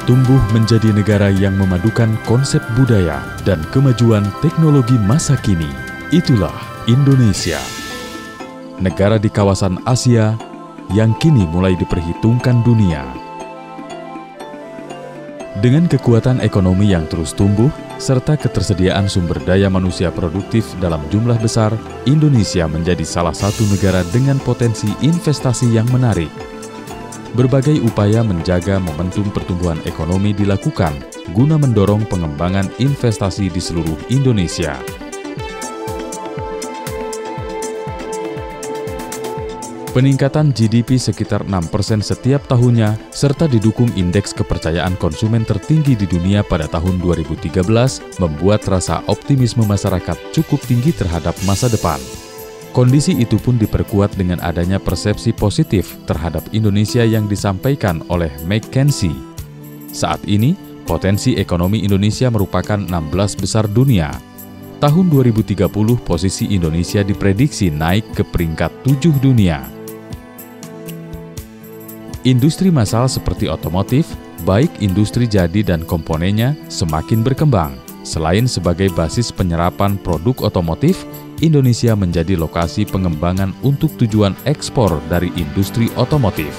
tumbuh menjadi negara yang memadukan konsep budaya dan kemajuan teknologi masa kini. Itulah Indonesia, negara di kawasan Asia yang kini mulai diperhitungkan dunia. Dengan kekuatan ekonomi yang terus tumbuh, serta ketersediaan sumber daya manusia produktif dalam jumlah besar, Indonesia menjadi salah satu negara dengan potensi investasi yang menarik. Berbagai upaya menjaga momentum pertumbuhan ekonomi dilakukan guna mendorong pengembangan investasi di seluruh Indonesia. Peningkatan GDP sekitar 6% setiap tahunnya, serta didukung indeks kepercayaan konsumen tertinggi di dunia pada tahun 2013, membuat rasa optimisme masyarakat cukup tinggi terhadap masa depan. Kondisi itu pun diperkuat dengan adanya persepsi positif terhadap Indonesia yang disampaikan oleh McKinsey. Saat ini, potensi ekonomi Indonesia merupakan 16 besar dunia. Tahun 2030, posisi Indonesia diprediksi naik ke peringkat 7 dunia. Industri massal seperti otomotif, baik industri jadi dan komponennya, semakin berkembang. Selain sebagai basis penyerapan produk otomotif, Indonesia menjadi lokasi pengembangan untuk tujuan ekspor dari industri otomotif.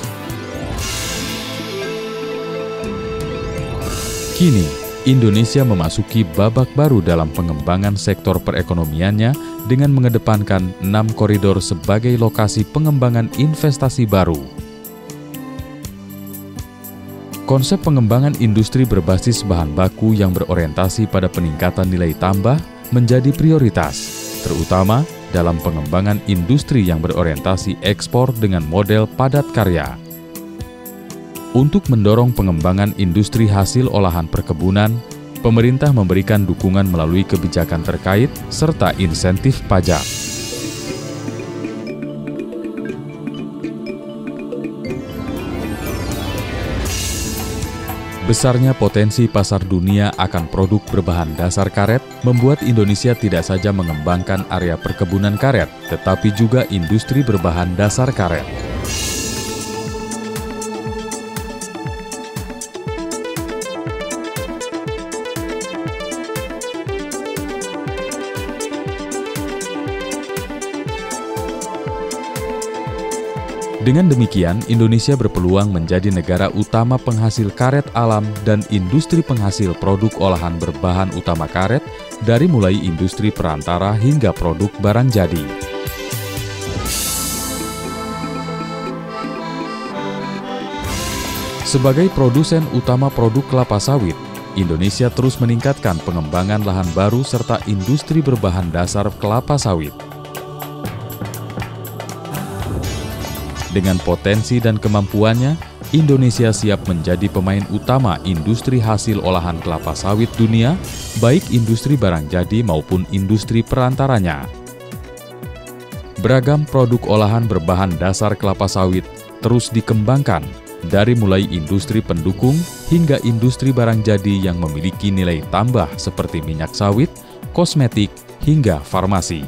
Kini, Indonesia memasuki babak baru dalam pengembangan sektor perekonomiannya dengan mengedepankan 6 koridor sebagai lokasi pengembangan investasi baru. Konsep pengembangan industri berbasis bahan baku yang berorientasi pada peningkatan nilai tambah menjadi prioritas, terutama dalam pengembangan industri yang berorientasi ekspor dengan model padat karya. Untuk mendorong pengembangan industri hasil olahan perkebunan, pemerintah memberikan dukungan melalui kebijakan terkait serta insentif pajak. Besarnya potensi pasar dunia akan produk berbahan dasar karet membuat Indonesia tidak saja mengembangkan area perkebunan karet, tetapi juga industri berbahan dasar karet. Dengan demikian, Indonesia berpeluang menjadi negara utama penghasil karet alam dan industri penghasil produk olahan berbahan utama karet dari mulai industri perantara hingga produk barang jadi. Sebagai produsen utama produk kelapa sawit, Indonesia terus meningkatkan pengembangan lahan baru serta industri berbahan dasar kelapa sawit. Dengan potensi dan kemampuannya, Indonesia siap menjadi pemain utama industri hasil olahan kelapa sawit dunia, baik industri barang jadi maupun industri perantaranya. Beragam produk olahan berbahan dasar kelapa sawit terus dikembangkan, dari mulai industri pendukung hingga industri barang jadi yang memiliki nilai tambah seperti minyak sawit, kosmetik, hingga farmasi.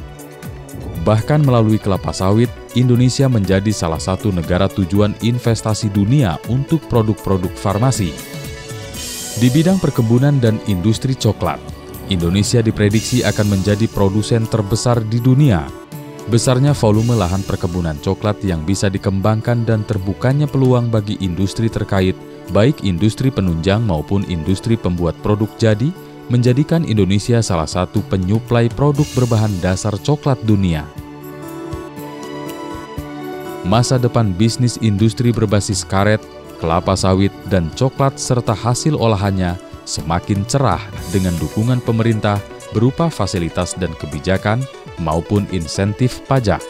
Bahkan melalui kelapa sawit, Indonesia menjadi salah satu negara tujuan investasi dunia untuk produk-produk farmasi. Di bidang perkebunan dan industri coklat, Indonesia diprediksi akan menjadi produsen terbesar di dunia. Besarnya volume lahan perkebunan coklat yang bisa dikembangkan dan terbukanya peluang bagi industri terkait, baik industri penunjang maupun industri pembuat produk jadi, menjadikan Indonesia salah satu penyuplai produk berbahan dasar coklat dunia. Masa depan bisnis industri berbasis karet, kelapa sawit, dan coklat serta hasil olahannya semakin cerah dengan dukungan pemerintah berupa fasilitas dan kebijakan maupun insentif pajak.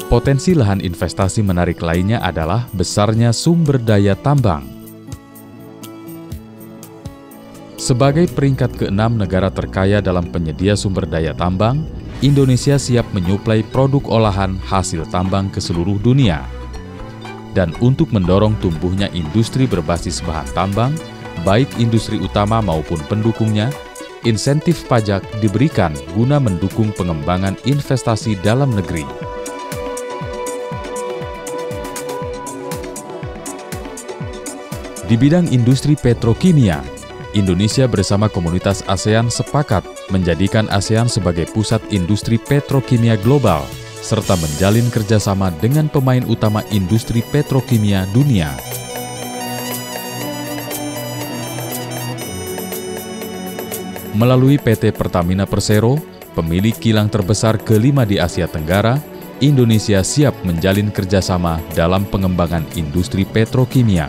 Potensi lahan investasi menarik lainnya adalah besarnya sumber daya tambang. Sebagai peringkat ke-6 negara terkaya dalam penyedia sumber daya tambang, Indonesia siap menyuplai produk olahan hasil tambang ke seluruh dunia. Dan untuk mendorong tumbuhnya industri berbasis bahan tambang, baik industri utama maupun pendukungnya, insentif pajak diberikan guna mendukung pengembangan investasi dalam negeri. Di bidang industri petrokimia, Indonesia bersama komunitas ASEAN sepakat menjadikan ASEAN sebagai pusat industri petrokimia global, serta menjalin kerjasama dengan pemain utama industri petrokimia dunia. Melalui PT Pertamina Persero, pemilik kilang terbesar kelima di Asia Tenggara, Indonesia siap menjalin kerjasama dalam pengembangan industri petrokimia.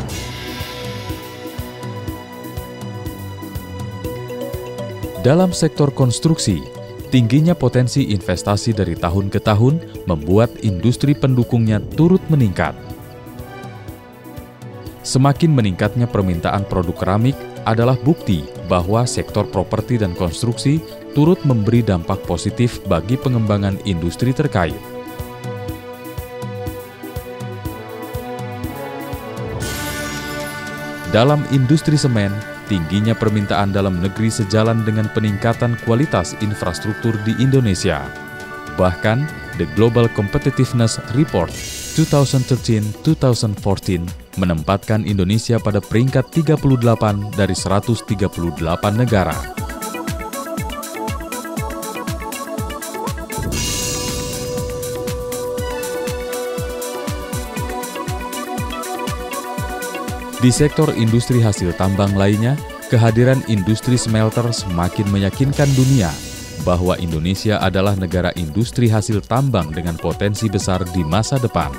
Dalam sektor konstruksi, tingginya potensi investasi dari tahun ke tahun membuat industri pendukungnya turut meningkat. Semakin meningkatnya permintaan produk keramik adalah bukti bahwa sektor properti dan konstruksi turut memberi dampak positif bagi pengembangan industri terkait. Dalam industri semen, tingginya permintaan dalam negeri sejalan dengan peningkatan kualitas infrastruktur di Indonesia. Bahkan, The Global Competitiveness Report 2013-2014 menempatkan Indonesia pada peringkat 38 dari 138 negara. Di sektor industri hasil tambang lainnya, kehadiran industri smelter semakin meyakinkan dunia bahwa Indonesia adalah negara industri hasil tambang dengan potensi besar di masa depan.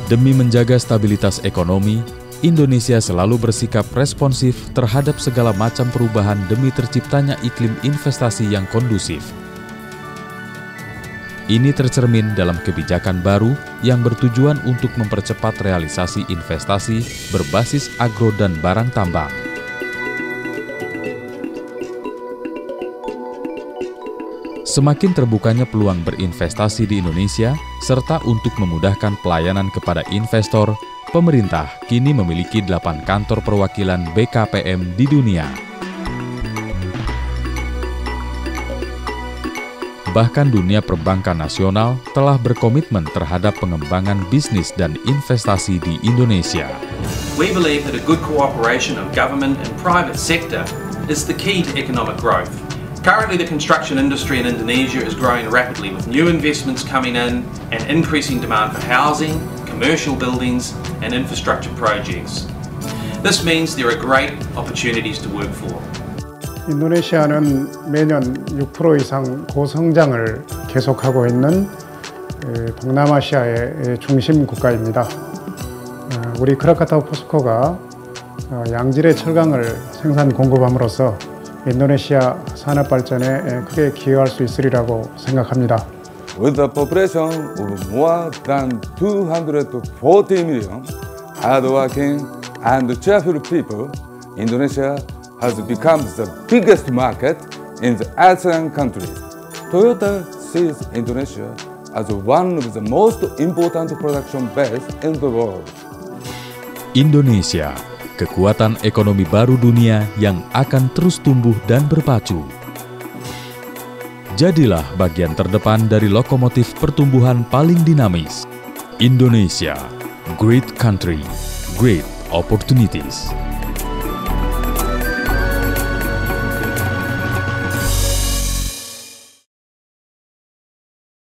Demi menjaga stabilitas ekonomi, Indonesia selalu bersikap responsif terhadap segala macam perubahan demi terciptanya iklim investasi yang kondusif. Ini tercermin dalam kebijakan baru yang bertujuan untuk mempercepat realisasi investasi berbasis agro dan barang tambang. Semakin terbukanya peluang berinvestasi di Indonesia, serta untuk memudahkan pelayanan kepada investor, pemerintah kini memiliki 8 kantor perwakilan BKPM di dunia. Bahkan dunia perbankan nasional telah berkomitmen terhadap pengembangan bisnis dan investasi di Indonesia. We believe that a good cooperation of government and private sector is the key to economic growth. Currently, the construction industry in Indonesia is growing rapidly with new investments coming in and increasing demand for housing, commercial buildings and infrastructure projects. This means there are great opportunities to work for. 인도네시아는 매년 6% 이상 고성장을 계속하고 있는 동남아시아의 중심 국가입니다. 우리 크라카타우 포스코가 양질의 철강을 생산 공급함으로써 인도네시아 산업 발전에 크게 기여할 수 있으리라고 생각합니다. With a population of more than 240 million hardworking and cheerful people, Indonesia has become the biggest market in the ASEAN countries. Toyota sees Indonesia as one of the most important production base in the world. Indonesia, kekuatan ekonomi baru dunia yang akan terus tumbuh dan berpacu. Jadilah bagian terdepan dari lokomotif pertumbuhan paling dinamis. Indonesia, great country, great opportunities.